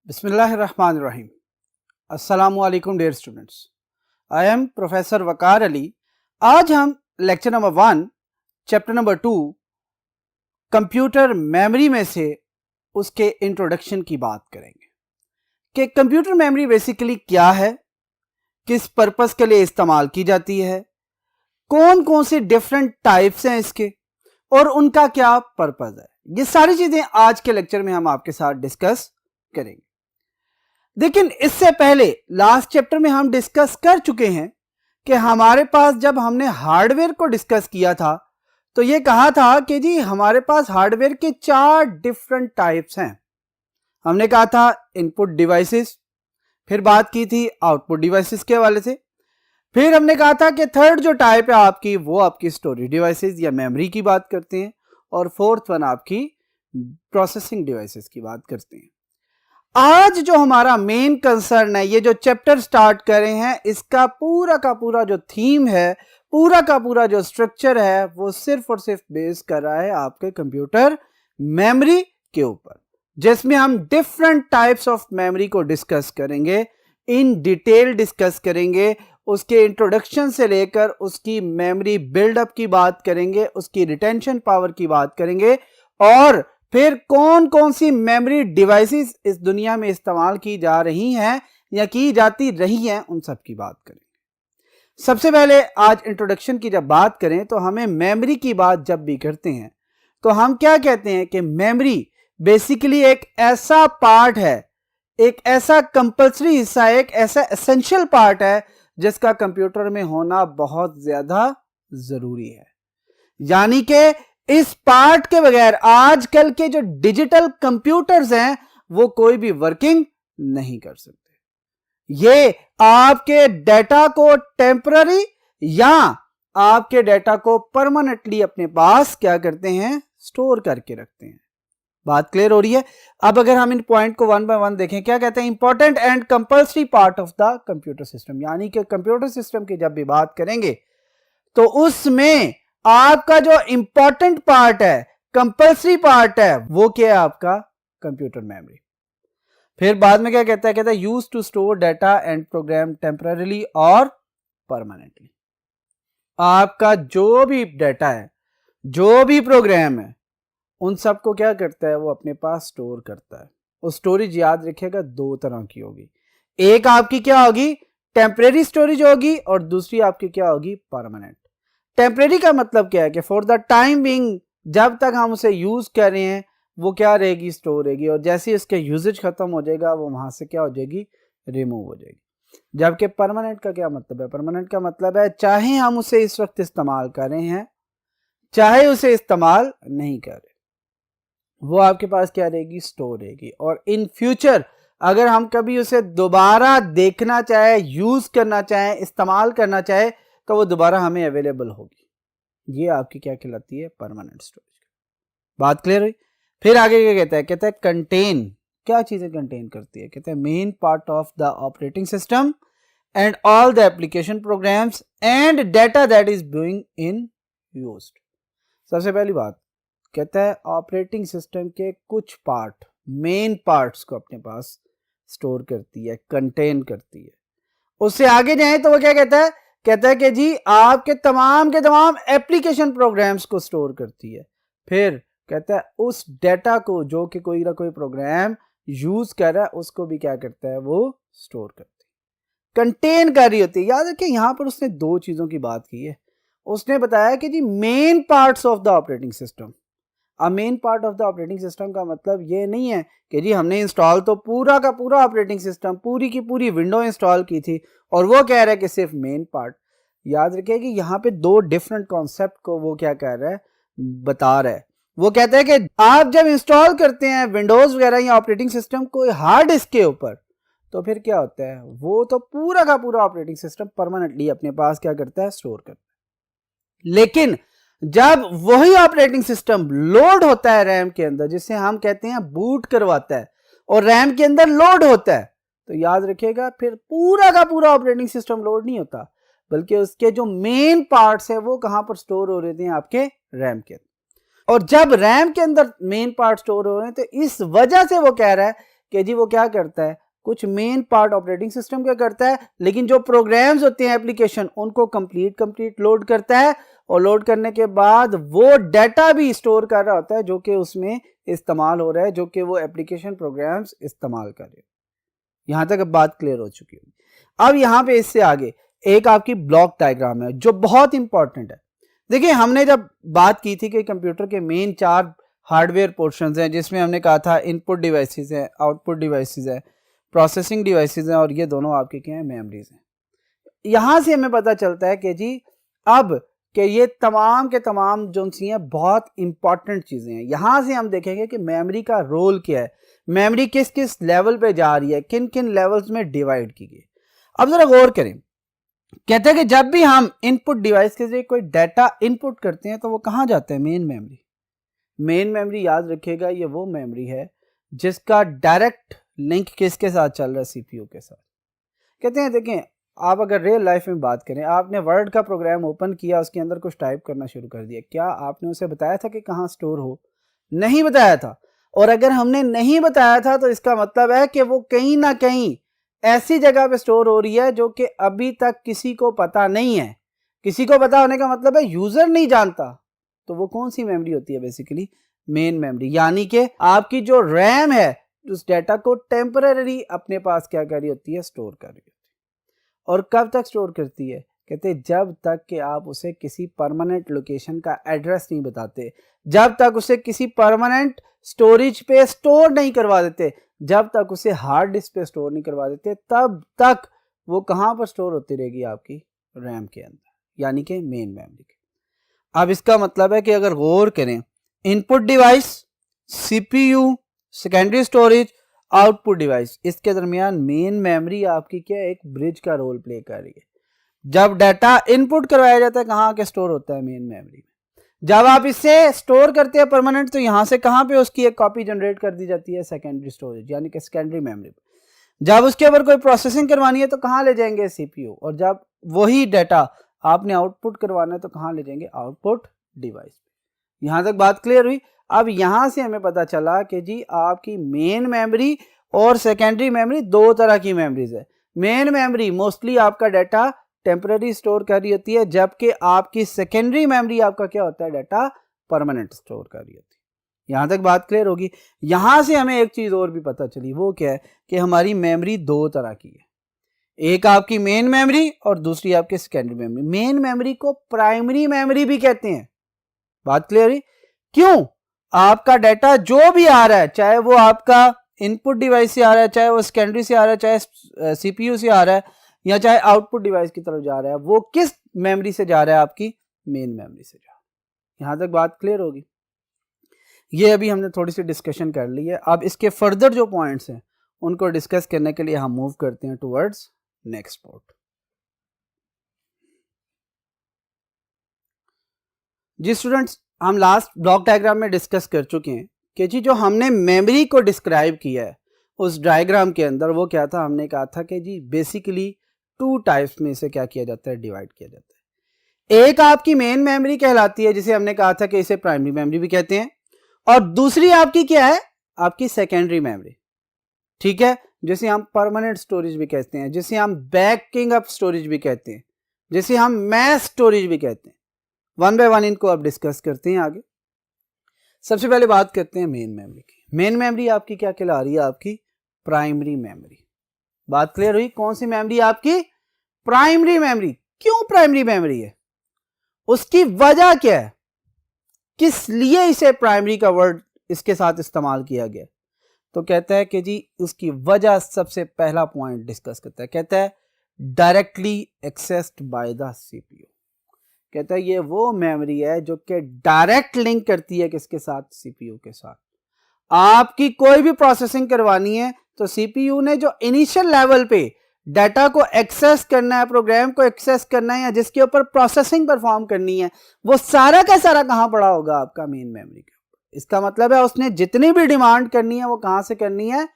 बिस्मिल्लाहिर्रहमानिर्रहीम। अस्सलामुअलैकुम dear students, I am professor Waqar Ali. आज हम lecture number 1 chapter number 2 computer memory में से उसके इंट्रोडक्शन की बात करेंगे कि कंप्यूटर मेमोरी बेसिकली क्या है, किस पर्पस के लिए इस्तेमाल की जाती है, कौन कौन से डिफरेंट टाइप्स हैं इसके और उनका क्या पर्पस है। ये सारी चीजें आज के लेक्चर में हम आपके साथ डिस्कस करेंगे। लेकिन इससे पहले लास्ट चैप्टर में हम डिस्कस कर चुके हैं कि हमारे पास जब हमने हार्डवेयर को डिस्कस किया था तो ये कहा था कि जी हमारे पास हार्डवेयर के 4 डिफरेंट टाइप्स हैं। हमने कहा था इनपुट डिवाइसेस, फिर बात की थी आउटपुट डिवाइसेस के हवाले से, फिर हमने कहा था कि थर्ड जो टाइप है आपकी वो आपकी स्टोरेज डिवाइसेस या मेमोरी की बात करते हैं, और फोर्थ वन आपकी प्रोसेसिंग डिवाइसेस की बात करते हैं। आज जो हमारा मेन कंसर्न है, ये जो चैप्टर स्टार्ट कर रहे हैं, इसका पूरा का पूरा जो थीम है, पूरा का पूरा जो स्ट्रक्चर है, वो सिर्फ और सिर्फ बेस कर रहा है आपके कंप्यूटर मेमोरी के ऊपर, जिसमें हम डिफरेंट टाइप्स ऑफ मेमोरी को डिस्कस करेंगे, इन डिटेल डिस्कस करेंगे, उसके इंट्रोडक्शन से लेकर उसकी मेमोरी बिल्डअप की बात करेंगे, उसकी रिटेंशन पावर की बात करेंगे, और फिर कौन कौन सी मेमोरी डिवाइसेस इस दुनिया में इस्तेमाल की जा रही हैं या की जाती रही हैं, उन सब की बात करेंगे। सबसे पहले आज इंट्रोडक्शन की जब बात करें तो हमें मेमोरी की बात जब भी करते हैं तो हम क्या कहते हैं कि मेमोरी बेसिकली एक ऐसा पार्ट है, एक ऐसा कंपल्सरी हिस्सा है, एक ऐसा एसेंशियल पार्ट है जिसका कंप्यूटर में होना बहुत ज्यादा जरूरी है। यानी कि इस पार्ट के बगैर आजकल के जो डिजिटल कंप्यूटर्स हैं वो कोई भी वर्किंग नहीं कर सकते। ये आपके डाटा को टेम्पररी या आपके डाटा को परमानेंटली अपने पास क्या करते हैं, स्टोर करके रखते हैं। बात क्लियर हो रही है? अब अगर हम इन पॉइंट को वन बाय वन देखें, क्या कहते हैं, important and compulsory part of the computer system, यानी कि कंप्यूटर सिस्टम की जब भी बात करेंगे तो उसमें आपका जो इंपॉर्टेंट पार्ट है, कंपल्सरी पार्ट है, वो क्या है, आपका कंप्यूटर मेमोरी। फिर बाद में क्या कहता है use to store data and program temporarily और परमानेंटली। आपका जो भी डाटा है, जो भी प्रोग्राम है, उन सबको क्या करता है, वो अपने पास स्टोर करता है। वो स्टोरेज याद रखिएगा 2 तरह की होगी, एक आपकी क्या होगी, टेम्परेरी स्टोरेज होगी, और दूसरी आपकी क्या होगी, परमानेंट। टेम्परेरी का मतलब क्या है कि फॉर द टाइम बिंग, जब तक हम उसे यूज कर रहे हैं वो क्या रहेगी, स्टोर रहेगी, और जैसे ही उसका यूजेज खत्म हो जाएगा वो वहां से क्या हो जाएगी, रिमूव हो जाएगी। जबकि परमानेंट का क्या मतलब है, परमानेंट का मतलब है चाहे हम उसे इस वक्त इस्तेमाल कर रहे हैं, चाहे उसे इस्तेमाल नहीं कर रहे, वो आपके पास क्या रहेगी, स्टोर रहेगी। और इन फ्यूचर अगर हम कभी उसे दोबारा देखना चाहे, यूज करना चाहे, इस्तेमाल करना चाहे, तो वो दोबारा हमें अवेलेबल होगी। ये आपकी क्या कहलाती है, परमानेंट स्टोरेज। बात क्लियर हुई? फिर आगे क्या कहता है कंटेन। क्या चीजें कंटेन करती है, कहते हैं main part of the operating system and all the application programs and data that is being in used. सबसे पहली बात कहता है ऑपरेटिंग सिस्टम के कुछ पार्ट, मेन पार्ट्स को अपने पास स्टोर करती है, कंटेन करती है। उससे आगे जाए तो वो क्या कहता है कि जी आपके तमाम के तमाम एप्लीकेशन प्रोग्राम्स को स्टोर करती है। फिर कहता है उस डाटा को जो कि कोई ना कोई प्रोग्राम यूज कर रहा है उसको भी क्या करता है, वो स्टोर करती है, कंटेन कर रही होती है। याद रखिए यहां पर उसने 2 चीजों की बात की है। उसने बताया कि जी main parts of the operating system. अब main part of the operating system का मतलब ये नहीं है कि जी हमने इंस्टॉल तो पूरा का पूरा ऑपरेटिंग सिस्टम, पूरी की पूरी विंडो इंस्टॉल की थी और वो कह रहा है कि सिर्फ मेन पार्ट। याद रखिए कि यहाँ पे 2 डिफरेंट कॉन्सेप्ट को वो क्या कह रहा है, बता रहा है। वो कहता है कि आप जब इंस्टॉल करते हैं विंडोज वगैरह या ऑपरेटिंग सिस्टम को हार्ड डिस्क के ऊपर, तो फिर क्या होता है, वो तो पूरा का पूरा ऑपरेटिंग सिस्टम परमानेंटली अपने पास क्या करता है, स्टोर करता है। लेकिन जब वही ऑपरेटिंग सिस्टम लोड होता है रैम के अंदर, जिसे हम कहते हैं बूट करवाता है, और रैम के अंदर लोड होता है, तो याद रखिएगा फिर पूरा का पूरा ऑपरेटिंग सिस्टम लोड नहीं होता, बल्कि उसके जो मेन पार्ट्स है वो कहां पर स्टोर हो रहे थे, आपके रैम के अंदर। और जब रैम के अंदर मेन पार्ट स्टोर हो रहे हैं तो इस वजह से वो कह रहा है कि जी वो क्या करता है, कुछ मेन पार्ट ऑपरेटिंग सिस्टम क्या करता है, लेकिन जो प्रोग्राम्स होते हैं एप्लीकेशन उनको कंप्लीट लोड करता है, और लोड करने के बाद वो डाटा भी स्टोर कर रहा होता है जो कि उसमें इस्तेमाल हो रहा है, जो कि वो एप्लीकेशन प्रोग्राम्स इस्तेमाल कर रहे हैं। यहां तक अब बात क्लियर हो चुकी है। अब यहां पे इससे आगे एक आपकी ब्लॉक डायग्राम है जो बहुत इंपॉर्टेंट है। देखिए हमने जब बात की थी कि कंप्यूटर के मेन 4 हार्डवेयर पोर्शंस हैं, जिसमें हमने कहा था इनपुट डिवाइसेस हैं, आउटपुट डिवाइसेस हैं, प्रोसेसिंग डिवाइसेस हैं, और ये दोनों आपके क्या हैं, मेमोरीज हैं। यहां से हमें पता चलता है कि जी अब कि ये तमाम के तमाम जो सी हैं बहुत इंपॉर्टेंट चीजें हैं। यहां से हम देखेंगे कि मेमोरी का रोल क्या है, मेमोरी किस किस लेवल पे जा रही है, किन किन लेवल्स में डिवाइड की गई। अब जरा गौर करें, कहते हैं कि जब भी हम इनपुट डिवाइस के जरिए कोई डाटा इनपुट करते हैं तो वो कहां जाता है, मेन मेमोरी। मेन मेमोरी याद रखिएगा ये वो मेमोरी है जिसका डायरेक्ट लिंक किसके साथ चल रहा है, सीपीयू के साथ। कहते हैं देखें, आप अगर रियल लाइफ में बात करें, आपने वर्ड का प्रोग्राम ओपन किया, उसके अंदर कुछ टाइप करना शुरू कर दिया, क्या आपने उसे बताया था कि कहाँ स्टोर हो? नहीं बताया था। और अगर हमने नहीं बताया था तो इसका मतलब है कि वो कहीं ना कहीं ऐसी जगह पे स्टोर हो रही है जो कि अभी तक किसी को पता नहीं है। किसी को पता होने का मतलब है यूजर नहीं जानता। तो वो कौन सी मेमोरी होती है, बेसिकली मेन मेमोरी। यानी कि आपकी जो रैम है उस डाटा को टेम्पररी अपने पास क्या कर रही होती है, स्टोर कर रही होती है। और कब तक स्टोर करती है, कहते जब तक कि आप उसे किसी परमानेंट लोकेशन का एड्रेस नहीं बताते, जब तक उसे किसी परमानेंट स्टोरेज पे स्टोर नहीं करवा देते, जब तक उसे हार्ड डिस्क पे स्टोर नहीं करवा देते, तब तक वो कहां पर स्टोर होती रहेगी, आपकी रैम के अंदर, यानी कि मेन मेमोरी के। अब इसका मतलब है कि अगर गौर करें, input device, CPU, secondary storage, output device, इसके दरमियान मेन मेमोरी आपकी क्या एक ब्रिज का रोल प्ले कर रही है। जब डाटा इनपुट करवाया जाता है कहां के स्टोर होता है, मेन मेमोरी में। जब आप इसे स्टोर करते हैं परमानेंट, तो यहां से कहां पे उसकी एक कॉपी जनरेट कर दी जाती है, सेकेंडरी स्टोरेज यानी कि सेकेंडरी मेमोरी। जब उसके ऊपर कोई प्रोसेसिंग करवानी है तो कहां ले जाएंगे, सीपीयू। और जब वही डाटा आपने आउटपुट करवाना है तो कहां ले जाएंगे, आउटपुट डिवाइस। यहां तक बात क्लियर हुई। अब यहां से हमें पता चला कि जी आपकी मेन मेमोरी और सेकेंडरी मेमोरी दो तरह की मेमोरीज है। मेन मेमोरी मोस्टली आपका डाटा टेम्पररी स्टोर कर रही होती है, जबकि आपकी सेकेंडरी मेमोरी आपका क्या होता है, डाटा परमानेंट स्टोर कर रही होती है। यहां तक बात क्लियर होगी। यहां से हमें एक चीज और भी पता चली, वो क्या है कि हमारी मेमोरी दो तरह की है, एक आपकी मेन मेमोरी और दूसरी आपकी सेकेंडरी मेमोरी। मेन मेमोरी को प्राइमरी मेमोरी भी कहते हैं। बात क्लियर हुई? क्यों? आपका डाटा जो भी आ रहा है, चाहे वो आपका इनपुट डिवाइस से आ रहा है, चाहे वो सेकेंडरी से आ रहा है, चाहे सीपीयू से आ रहा है, या चाहे आउटपुट डिवाइस की तरफ जा रहा है, वो किस मेमोरी से जा रहा है, आपकी मेन मेमोरी से जा रहा है। यहां तक बात क्लियर होगी। ये अभी हमने थोड़ी सी डिस्कशन कर ली है। अब इसके फर्दर जो पॉइंट्स हैं उनको डिस्कस करने के लिए हम मूव करते हैं टुवर्ड्स नेक्स्ट पार्ट। जी स्टूडेंट्स, हम लास्ट ब्लॉक डायग्राम में डिस्कस कर चुके हैं कि जी जो हमने मेमोरी को डिस्क्राइब किया है उस डायग्राम के अंदर, वो क्या था, हमने कहा था कि जी बेसिकली 2 टाइप्स में इसे क्या किया जाता है, डिवाइड किया जाता है। एक आपकी मेन मेमोरी कहलाती है, जिसे हमने कहा था कि इसे प्राइमरी मेमोरी भी कहते हैं, और दूसरी आपकी क्या है, आपकी सेकेंडरी मेमोरी। ठीक है, जिसे हम परमानेंट स्टोरेज भी कहते हैं, जिसे हम बैकिंग अप स्टोरेज भी कहते हैं, जिसे हम मैस स्टोरेज भी कहते हैं। वन बाय वन इनको अब डिस्कस करते हैं आगे। सबसे पहले बात करते हैं मेन मेमोरी की। मेन मेमोरी आपकी क्या कहला रही है, आपकी प्राइमरी मेमोरी। बात क्लियर हुई? कौन सी मेमोरी आपकी, प्राइमरी मेमोरी। क्यों प्राइमरी मेमोरी है, उसकी वजह क्या है, किस लिए इसे प्राइमरी का वर्ड इसके साथ इस्तेमाल किया गया? तो कहता है कि जी उसकी वजह, सबसे पहला पॉइंट डिस्कस करता है, कहता है directly accessed by the CPU. कहता है ये वो मेमोरी है जो कि डायरेक्ट लिंक करती है किसके साथ, सीपीयू के साथ। आपकी कोई भी प्रोसेसिंग करवानी है तो सीपीयू ने जो इनिशियल लेवल पे डाटा को एक्सेस करना है, प्रोग्राम को एक्सेस करना है, या जिसके ऊपर प्रोसेसिंग परफॉर्म करनी है, वो सारा का सारा कहां पड़ा होगा, आपका मेन मेमोरी के ऊपर। इसका मतलब है उसने जितनी भी डिमांड करनी है वो कहां से करनी है,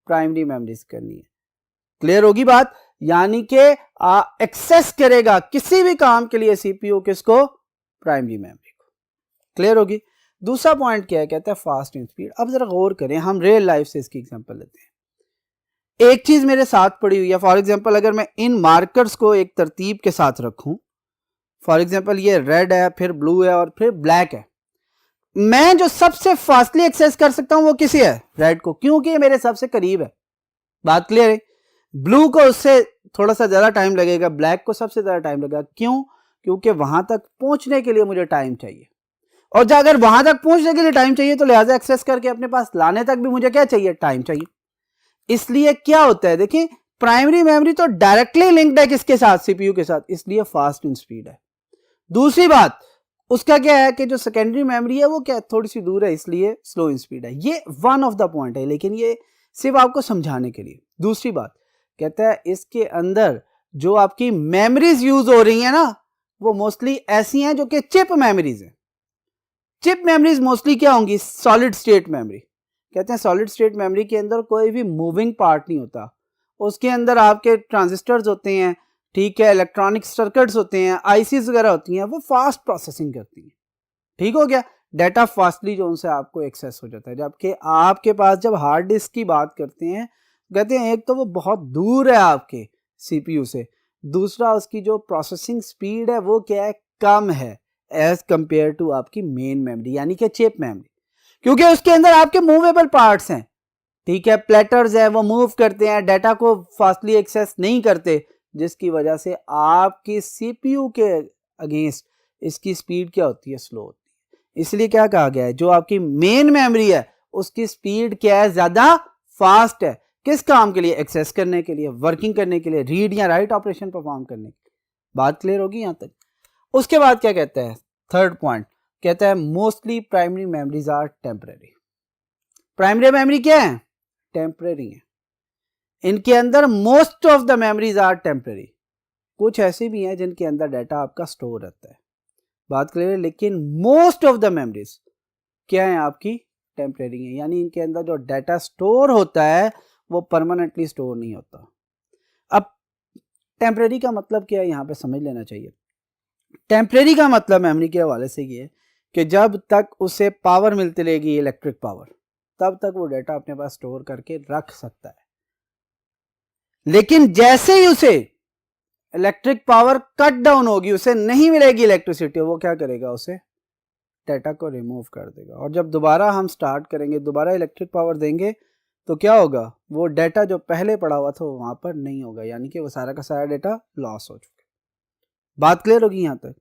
प्राइमरी मेमोरी से करनी है। क्लियर होगी बात? यानी कि एक्सेस करेगा किसी भी काम के लिए सीपीयू किसको, प्राइमरी मेमोरी को। क्लियर होगी? दूसरा पॉइंट क्या है, कहता है फास्ट इन स्पीड। अब जरा गौर करें, हम रियल लाइफ से इसकी एग्जांपल लेते हैं। एक चीज मेरे साथ पड़ी हुई है। फॉर एग्जांपल अगर मैं इन मार्कर्स को एक तरतीब के साथ रखूं, फॉर एग्जांपल ये रेड है, फिर ब्लू है और फिर ब्लैक है, मैं जो सबसे फास्टली एक्सेस कर सकता हूं वो किसी है, रेड को, क्योंकि ये मेरे सबसे करीब है। बात क्लियर है? ब्लू को उससे थोड़ा सा ज्यादा टाइम लगेगा, ब्लैक को सबसे ज्यादा टाइम लगेगा। क्यों? क्योंकि वहां तक पहुंचने के लिए मुझे टाइम चाहिए, और जब अगर वहां तक पहुंचने के लिए टाइम चाहिए तो लिहाजा एक्सेस करके अपने पास लाने तक भी मुझे क्या चाहिए, टाइम चाहिए। इसलिए क्या होता है, देखिए प्राइमरी मेमोरी तो डायरेक्टली लिंक्ड है किसके साथ, सीपीयू के साथ, इसलिए फास्ट इन स्पीड है। दूसरी बात उसका क्या है कि जो सेकेंडरी मेमोरी है वो क्या थोड़ी सी दूर है, इसलिए स्लो इन स्पीड है। ये वन ऑफ द पॉइंट है, लेकिन ये सिर्फ आपको समझाने के लिए। दूसरी बात कहता है इसके अंदर जो आपकी मेमोरीज यूज हो रही है ना, वो मोस्टली ऐसी हैं जो कि चिप मेमोरीज हैं। चिप मेमोरीज मोस्टली क्या होंगी, सॉलिड स्टेट मेमोरी। कहते हैं सॉलिड स्टेट मेमोरी के अंदर कोई भी मूविंग पार्ट नहीं होता, उसके अंदर आपके ट्रांजिस्टर्स होते हैं, ठीक है, इलेक्ट्रॉनिक सर्किट्स होते हैं, आईसीज वगैरह होती हैं, वो फास्ट प्रोसेसिंग करती हैं। ठीक हो गया, डाटा फास्टली जो उनसे आपको एक्सेस हो जाता है। जबकि आपके पास जब हार्ड डिस्क की बात करते हैं, कहते हैं एक तो वो बहुत दूर है आपके सीपीयू से, दूसरा उसकी जो प्रोसेसिंग स्पीड है वो क्या है, कम है एज कंपेयर टू आपकी मेन मेमोरी यानी कि चिप मेमोरी, क्योंकि उसके अंदर आपके मूवेबल पार्ट्स हैं, ठीक है, प्लेटर्स हैं, वो मूव करते हैं, डाटा को फास्टली एक्सेस नहीं करते, जिसकी वजह से आपकी सीपीयू के अगेंस्ट इसकी स्पीड क्या होती है, स्लो होती है। इसलिए क्या कहा गया है, जो आपकी मेन मेमोरी है उसकी स्पीड क्या है, ज्यादा फास्ट है। किस काम के लिए, एक्सेस करने के लिए, वर्किंग करने के लिए, रीड या राइट ऑपरेशन परफॉर्म करने के लिए। बात क्लियर होगी यहां तक? उसके बाद क्या कहता है, थर्ड पॉइंट कहता है mostly primary memories are temporary. Primary memory क्या है, टेम्परेरी है। इनके अंदर most of the memories are temporary. कुछ ऐसी भी हैं जिनके अंदर डाटा आपका स्टोर रहता है, बात क्लियर है, लेकिन मोस्ट ऑफ द मेमोरीज क्या है आपकी, टेम्परेरी है। यानी इनके अंदर जो डाटा स्टोर होता है वो परमानेंटली स्टोर नहीं होता। अब टेम्परेरी का मतलब क्या है, यहां पे समझ लेना चाहिए। टेम्परेरी का मतलब मेमोरी के हवाले से ये कि जब तक उसे पावर मिलती रहेगी, इलेक्ट्रिक पावर, तब तक वो डाटा अपने पास स्टोर करके रख सकता है। लेकिन जैसे ही उसे इलेक्ट्रिक पावर कट डाउन होगी, उसे नहीं मिलेगी इलेक्ट्रिसिटी, वो क्या करेगा, उसे डाटा को रिमूव कर देगा। और जब दोबारा हम स्टार्ट करेंगे, दोबारा इलेक्ट्रिक पावर देंगे, तो क्या होगा, वो डाटा जो पहले पड़ा हुआ था वो वहां पर नहीं होगा, यानी कि वो सारा का सारा डाटा लॉस हो चुका है। बात क्लियर होगी यहां तक?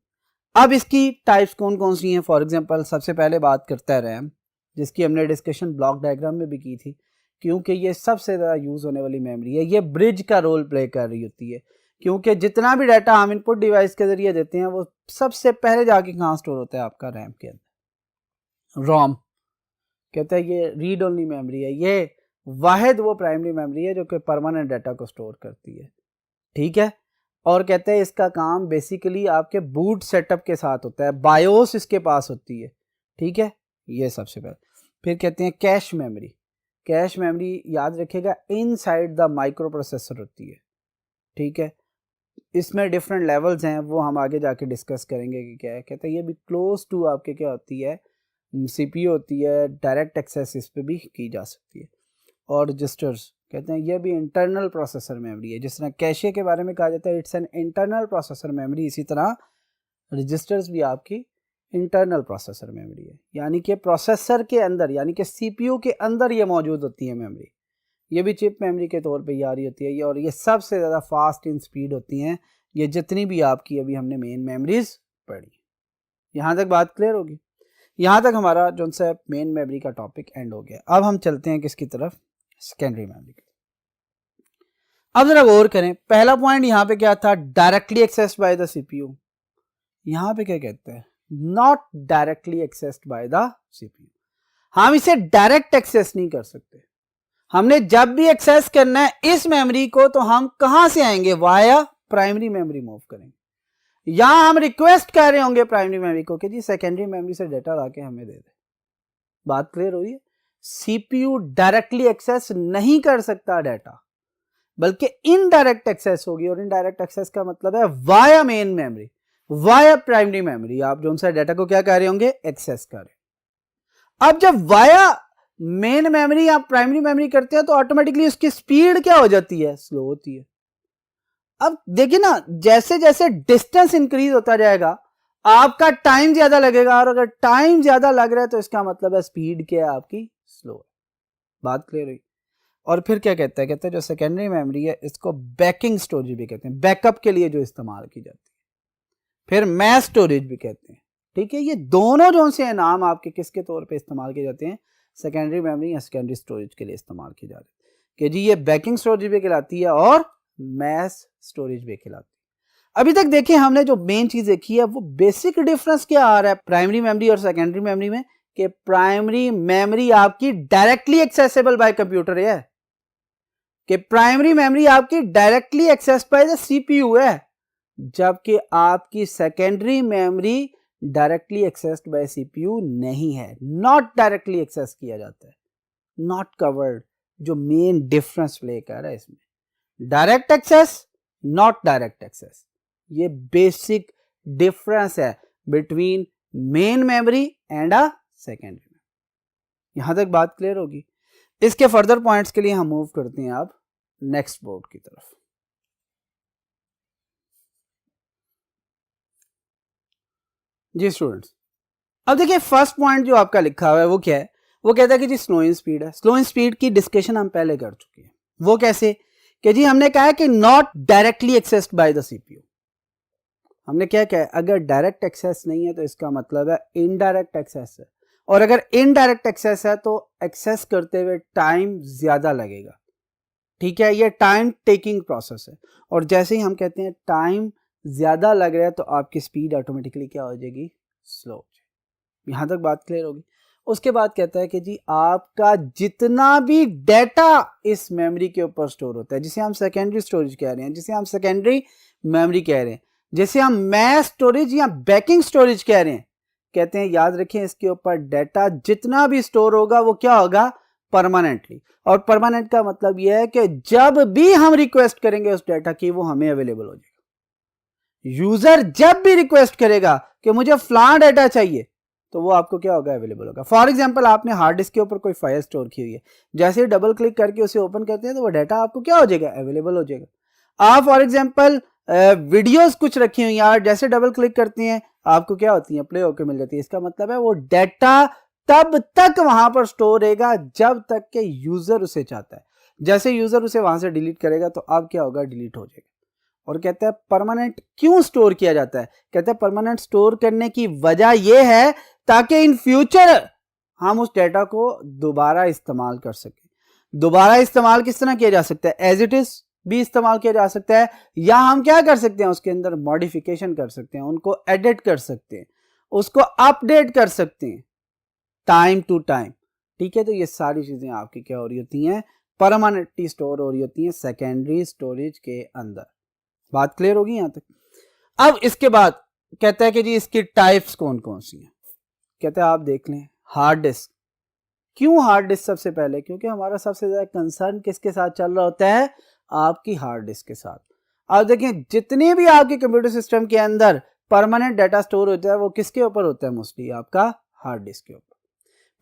अब इसकी टाइप्स कौन कौन सी हैं। फॉर एग्जांपल सबसे पहले बात करता है रैम, जिसकी हमने डिस्कशन ब्लॉक डायग्राम में भी की थी, क्योंकि ये सबसे ज़्यादा यूज़ होने वाली मेमोरी है। ये ब्रिज का रोल प्ले कर रही होती है, क्योंकि जितना भी डाटा हम इनपुट डिवाइस के जरिए देते हैं वो सबसे पहले जाके कहाँ स्टोर होता है, आपका रैम के अंदर। रोम कहता है ये रीड ओनली मेमोरी है, ये वाहिद वो प्राइमरी मेमोरी है जो कि परमानेंट डाटा को स्टोर करती है, ठीक है। और कहते हैं इसका काम बेसिकली आपके बूट सेटअप के साथ होता है, बायोस इसके पास होती है, ठीक है, ये सबसे पहले। फिर कहते हैं कैश मेमोरी। कैश मेमोरी याद रखिएगा इनसाइड द माइक्रो प्रोसेसर होती है, ठीक है। इसमें डिफरेंट लेवल्स हैं, वो हम आगे जाके डिस्कस करेंगे कि क्या है। कहते हैं ये भी क्लोज टू आपके क्या होती है, सीपीयू होती है, डायरेक्ट एक्सेस इस पर भी की जा सकती है। और रजिस्टर्स कहते हैं ये भी इंटरनल प्रोसेसर मेमोरी है। जिस तरह कैशे के बारे में कहा जाता है it's an internal processor memory, इसी तरह रजिस्टर्स भी आपकी इंटरनल प्रोसेसर मेमोरी है, यानी कि प्रोसेसर के अंदर, यानी कि सीपीयू के अंदर ये मौजूद होती है मेमोरी। ये भी चिप मेमोरी के तौर पे ये आ रही होती है ये, और ये सबसे ज़्यादा फास्ट इन स्पीड होती हैं, ये जितनी भी आपकी अभी हमने मेन मेमोरीज पढ़ी। यहाँ तक बात क्लियर होगी? यहाँ तक हमारा जो सा मेन मेमोरी का टॉपिक एंड हो गया। अब हम चलते हैं किसकी तरफ, सेकेंडरी मेमोरी। अब जरा गौर करें, पहला पॉइंट यहाँ पे क्या था, directly accessed by the CPU. यहाँ पे क्या कहते हैं, not directly accessed by the CPU. हम इसे डायरेक्ट एक्सेस नहीं कर सकते। हमने जब भी एक्सेस करना है इस मेमोरी को, तो हम कहां से आएंगे, वाया प्राइमरी मेमोरी मूव करेंगे, या हम रिक्वेस्ट कर रहे होंगे प्राइमरी मेमोरी को कि जी सेकेंडरी मेमोरी से डाटा लाके हमें दे दे। बात क्लियर हुई है? सीपीयू डायरेक्टली एक्सेस नहीं कर सकता डाटा, बल्कि इनडायरेक्ट एक्सेस होगी। और इनडायरेक्ट एक्सेस का मतलब है via main memory, via primary memory, आप जो सा डाटा को क्या कर रहे होंगे, एक्सेस कर रहे। अब जब वाया मेन मेमोरी या प्राइमरी मेमोरी करते हैं तो ऑटोमेटिकली उसकी स्पीड क्या हो जाती है, स्लो होती है। अब देखिए ना, जैसे जैसे डिस्टेंस इंक्रीज होता जाएगा आपका टाइम ज्यादा लगेगा, और अगर टाइम ज्यादा लग रहा है तो इसका मतलब है स्पीड क्या है आपकी, स्लो है। बात क्लियर हुई। और फिर क्या कहता है, कहते हैं जो सेकेंडरी मेमोरी है इसको बैकिंग स्टोरेज भी कहते हैं, बैकअप के लिए जो इस्तेमाल की जाती है। फिर मैस स्टोरेज भी कहते हैं। ठीक है, ये दोनों जो से नाम आपके किसके तौर पे इस्तेमाल किए जाते हैं, सेकेंडरी मेमोरी या सेकेंडरी स्टोरेज के लिए इस्तेमाल की जाती है कि जी ये बैकिंग स्टोरेज भी कहलाती है और मैस स्टोरेज भी कहलाती है। अभी तक देखिए हमने जो मेन चीज देखी है वो बेसिक डिफरेंस क्या आ रहा है प्राइमरी मेमोरी और सेकेंडरी मेमोरी में, कि प्राइमरी मेमोरी आपकी डायरेक्टली एक्सेसिबल बाय कंप्यूटर है, कि प्राइमरी मेमोरी आपकी directly access by the CPU है, जबकि आपकी secondary memory directly accessed by CPU नहीं है, नॉट डायरेक्टली एक्सेस किया जाता है, नॉट कवर्ड। जो मेन डिफरेंस प्ले कर रहा है इसमें, direct access, not direct access, ये बेसिक डिफरेंस है between main memory and a secondary memory. यहां तक बात क्लियर होगी। इसके फर्दर पॉइंट्स के लिए हम मूव करते हैं अब नेक्स्ट बोर्ड की तरफ। जी स्टूडेंट्स, अब देखिए फर्स्ट पॉइंट जो आपका लिखा हुआ है वो क्या है, वो कहता है कि जी स्लोइंग स्पीड है। स्लोइंग स्पीड की डिस्कशन हम पहले कर चुके हैं। वो कैसे, कि जी हमने कहा है कि not directly accessed by the CPU. हमने क्या कहा है, अगर डायरेक्ट एक्सेस नहीं है तो इसका मतलब है इनडायरेक्ट एक्सेस है, और अगर इनडायरेक्ट एक्सेस है तो एक्सेस करते हुए टाइम ज्यादा लगेगा। ठीक है, ये टाइम टेकिंग प्रोसेस है, और जैसे ही हम कहते हैं टाइम ज्यादा लग रहा है तो आपकी स्पीड ऑटोमेटिकली क्या हो जाएगी, स्लो हो जाएगी। यहां तक बात क्लियर होगी। उसके बाद कहता है कि जी आपका जितना भी डेटा इस मेमोरी के ऊपर स्टोर होता है, जिसे हम सेकेंडरी स्टोरेज कह रहे हैं, जिसे हम सेकेंडरी मेमोरी कह रहे हैं, जिसे हम मैस स्टोरेज या बैकिंग स्टोरेज कह रहे हैं, कहते हैं याद रखें इसके ऊपर डेटा जितना भी स्टोर होगा वो क्या होगा, परमानेंटली। और परमानेंट का मतलब यह है कि जब भी हम रिक्वेस्ट करेंगे उस डेटा की वो हमें अवेलेबल हो जाएगा। यूजर जब भी रिक्वेस्ट करेगा कि मुझे फलाना डेटा चाहिए तो वो आपको क्या होगा, अवेलेबल होगा। फॉर एग्जांपल आपने हार्ड डिस्क के ऊपर कोई फाइल स्टोर की हुई है, जैसे ही डबल क्लिक करके उसे ओपन करते हैं तो वो डेटा आपको क्या हो जाएगा, अवेलेबल हो जाएगा। आप फॉर एग्जांपल वीडियोस कुछ रखी हुई हैं, जैसे डबल क्लिक करती हैं आपको क्या होती है, प्ले होकर मिल जाती है। इसका मतलब है वो डेटा तब तक वहां पर स्टोर रहेगा जब तक के यूजर उसे चाहता है। जैसे यूजर उसे वहां से डिलीट करेगा तो अब क्या होगा, डिलीट हो जाएगा। और कहते हैं परमानेंट क्यों स्टोर किया जाता है, कहते हैं परमानेंट स्टोर करने की वजह यह है ताकि इन फ्यूचर हम उस डेटा को दोबारा इस्तेमाल कर सकें। दोबारा इस्तेमाल किस तरह किया जा सकता है, एज इट इज भी इस्तेमाल किया जा सकता है, या हम क्या कर सकते हैं, उसके अंदर मॉडिफिकेशन कर सकते हैं, उनको एडिट कर सकते हैं, उसको अपडेट कर सकते हैं टाइम टू टाइम। ठीक है, तो ये सारी चीजें आपकी क्या हो रही होती हैं, परमानेंटली स्टोर हो रही होती हैं सेकेंडरी स्टोरेज के अंदर। बात क्लियर होगी यहां तक। अब इसके बाद कहता है कि जी इसकी टाइप्स कौन कौन सी हैं। कहते हैं आप देख लें हार्ड डिस्क। क्यों हार्ड डिस्क सबसे पहले, क्योंकि हमारा सबसे ज्यादा कंसर्न किसके साथ चल रहा होता है, आपकी हार्ड डिस्क के साथ। आप देखें जितने भी आपके कंप्यूटर सिस्टम के अंदर परमानेंट डाटा स्टोर होता है वो किसके ऊपर होता है, मोस्टली आपका हार्ड डिस्क के ऊपर।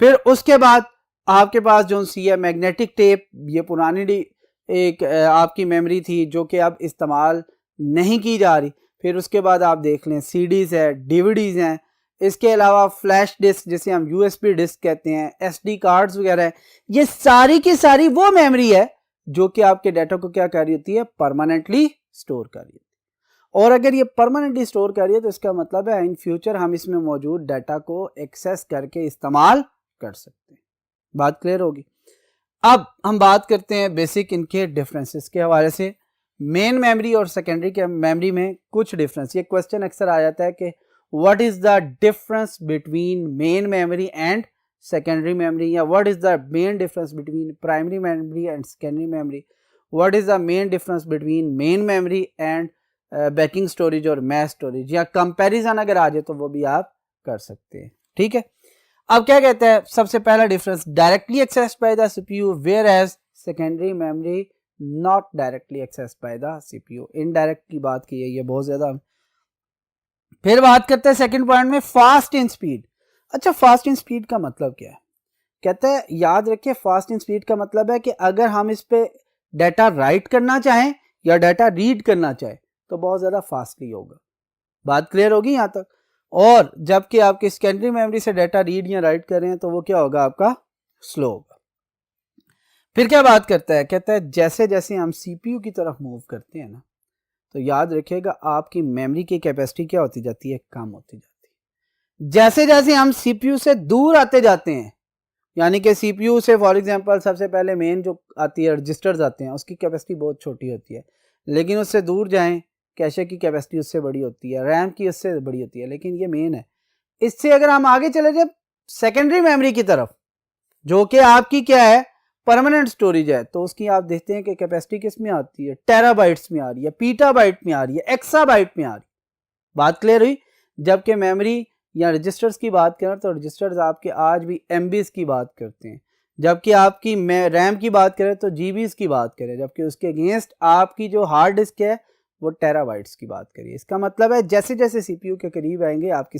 फिर उसके बाद आपके पास जो सी है मैग्नेटिक टेप, ये पुरानी एक आपकी मेमोरी थी जो कि अब इस्तेमाल नहीं की जा रही। फिर उसके बाद आप देख लें सीडीज है, डीवीडीज हैं, इसके अलावा फ्लैश डिस्क जिसे हम यूएसबी डिस्क कहते हैं, एसडी कार्ड्स वगैरह है। ये सारी की सारी वो मेमोरी है जो कि आपके डाटा को क्या कर रही होती है, परमानेंटली स्टोर कर रही होती है। और अगर ये परमानेंटली स्टोर कर रही है तो इसका मतलब है इन फ्यूचर हम इसमें मौजूद डाटा को एक्सेस करके इस्तेमाल कर सकते हैं। बात क्लियर होगी। अब हम बात करते हैं बेसिक इनके डिफरेंसेस के हवाले से। मेन मेमोरी और सेकेंडरी के मेमोरी में कुछ डिफरेंस, ये क्वेश्चन अक्सर आ जाता है कि what is the difference between main memory and secondary memory, या what is the main difference between primary memory and secondary memory, what is the main difference between main memory and backing storage और mass storage, या comparison अगर आ जाए तो वो भी आप कर सकते हैं। ठीक है, अब क्या कहते हैं, सबसे पहला difference directly accessed by the CPU whereas secondary memory not directly accessed by the CPU. Indirect की बात की है ये बहुत ज्यादा। फिर बात करते हैं सेकंड पॉइंट में फास्ट इन स्पीड। अच्छा, फास्ट इन स्पीड का मतलब क्या है, कहते हैं याद रखिए फास्टिंग स्पीड का मतलब है कि अगर हम इस पे डाटा राइट करना चाहें या डाटा रीड करना चाहें तो बहुत ज़्यादा फास्टली होगा। बात क्लियर होगी यहाँ तक। और जबकि आपकी सेकेंडरी मेमोरी से डाटा रीड या राइट कर रहे हैं तो वो क्या होगा, आपका स्लो होगा। फिर क्या बात करता है, कहता है जैसे जैसे हम सीपीयू की तरफ मूव करते हैं ना, तो याद रखिएगा आपकी मेमोरी की कैपेसिटी क्या होती जाती है, कम होती जाती है। जैसे जैसे हम सीपीयू से दूर आते जाते हैं, यानी कि सीपीयू से फॉर एग्जांपल सबसे पहले मेन जो आती है रजिस्टर्स आते हैं, उसकी कैपेसिटी बहुत छोटी होती है, लेकिन उससे दूर जाएं कैशे की कैपेसिटी उससे बड़ी होती है, रैम की उससे बड़ी होती है, लेकिन ये मेन है। इससे अगर हम आगे चले जाए सेकेंडरी मेमोरी की तरफ, जो कि आपकी क्या है, परमानेंट स्टोरेज है, तो उसकी आप देखते हैं कि कैपेसिटी किस में आती है, टेराबाइट्स में आ रही है, पीटाबाइट में आ रही है, एक्साबाइट में आ रही है। बात क्लियर हुई। जबकि मेमोरी या रजिस्टर्स की बात करें तो रजिस्टर्स आपके आज भी एमबीज की बात करते हैं, जबकि आपकी रैम की बात करें तो जीबीज की बात करें, जबकि उसके अगेंस्ट आपकी जो हार्ड डिस्क है वो टेराबाइट्स की बात करिए। इसका मतलब है जैसे जैसे सीपीयू के करीब आएंगे आपकी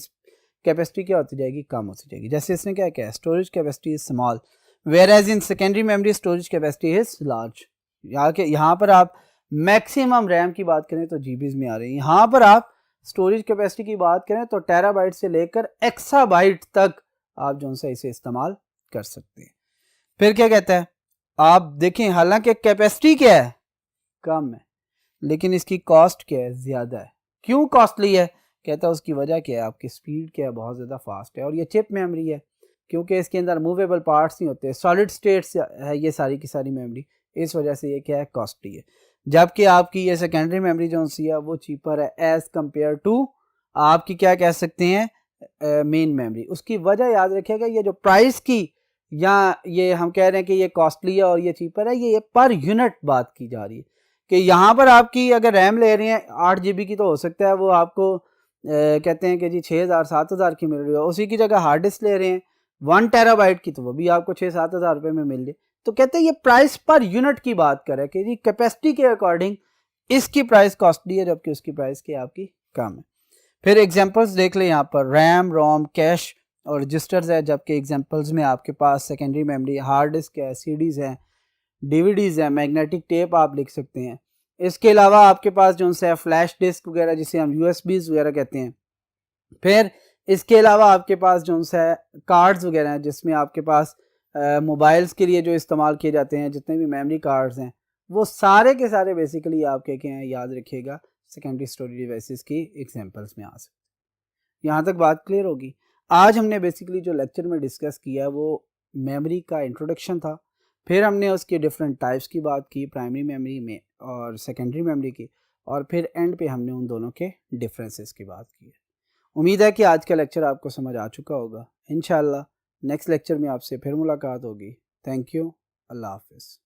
कैपेसिटी क्या होती जाएगी, कम होती जाएगी। जैसे इसने क्या किया, storage capacity is small whereas in secondary memory storage capacity is large। यहाँ पर आप मैक्सिमम रैम की बात करें तो जीबीज में आ रही है, यहाँ पर आप स्टोरेज कैपेसिटी की बात करें तो टेराबाइट से लेकर एक्साबाइट तक आप जो है इसे इस्तेमाल कर सकते हैं। फिर क्या कहता है, आप देखें हालांकि कैपेसिटी क्या है, कम है, लेकिन इसकी कॉस्ट क्या है, ज्यादा है। क्यों कॉस्टली है, कहता है उसकी वजह क्या है, आपकी स्पीड क्या है, बहुत ज्यादा फास्ट है, और ये चिप मेमोरी है, क्योंकि इसके अंदर मूवेबल पार्ट्स नहीं होते, सॉलिड स्टेट्स है ये सारी की सारी मेमोरी, इस वजह से ये क्या है, कॉस्टली है। जबकि आपकी ये सेकेंडरी मेमोरी जो सी है वो चीपर है एज कंपेयर टू आपकी क्या कह सकते हैं मेन मेमोरी। उसकी वजह याद रखिएगा, ये जो प्राइस की या ये हम कह रहे हैं कि ये कॉस्टली है और ये चीपर है, ये पर यूनिट बात की जा रही है कि यहाँ पर आपकी अगर रैम ले रहे हैं 8 GB की तो हो सकता है वो आपको कहते हैं कि जी 6000 7000 की मिल रही है, उसी की जगह हार्ड डिस्क ले रहे हैं 1 टेराबाइट की तो वो भी आपको 6-7 हज़ार रुपये में मिल जाए। तो कहते हैं ये प्राइस पर यूनिट की बात करें कि जी कैपेसिटी के अकॉर्डिंग इसकी प्राइस कॉस्टली है जबकि उसकी प्राइस की आपकी कम है। फिर एग्जांपल्स देख लें, यहाँ पर रैम, रोम, कैश और रजिस्टर्स है, जबकि एग्जांपल्स में आपके पास सेकेंडरी मेमोरी, हार्ड डिस्क है, सीडीज़ हैं, डीवीडीज़ है, मैग्नेटिक टेप आप लिख सकते हैं। इसके अलावा आपके पास जो है फ्लैश डिस्क वगैरह जिसे हम यूएसबीज वगैरह कहते हैं। फिर इसके अलावा आपके पास जो है कार्ड्स वगैरह हैं जिसमें आपके पास मोबाइल्स के लिए जो इस्तेमाल किए जाते हैं जितने भी मेमोरी कार्ड्स हैं वो सारे के सारे बेसिकली आपके क्या हैं, याद रखिएगा सेकेंडरी स्टोरेज डिवाइसेस की एग्जांपल्स में आ सकते। यहाँ तक बात क्लियर होगी। आज हमने बेसिकली जो लेक्चर में डिस्कस किया वो मेमोरी का इंट्रोडक्शन था, फिर हमने उसके डिफरेंट टाइप्स की बात की प्राइमरी मेमोरी में और सेकेंडरी मेमोरी की, और फिर एंड पे हमने उन दोनों के डिफरेंसेस की बात की। उम्मीद है कि आज का लेक्चर आपको समझ आ चुका होगा। इंशाल्लाह नेक्स्ट लेक्चर में आपसे फिर मुलाकात होगी। थैंक यू, अल्लाह हाफिज़।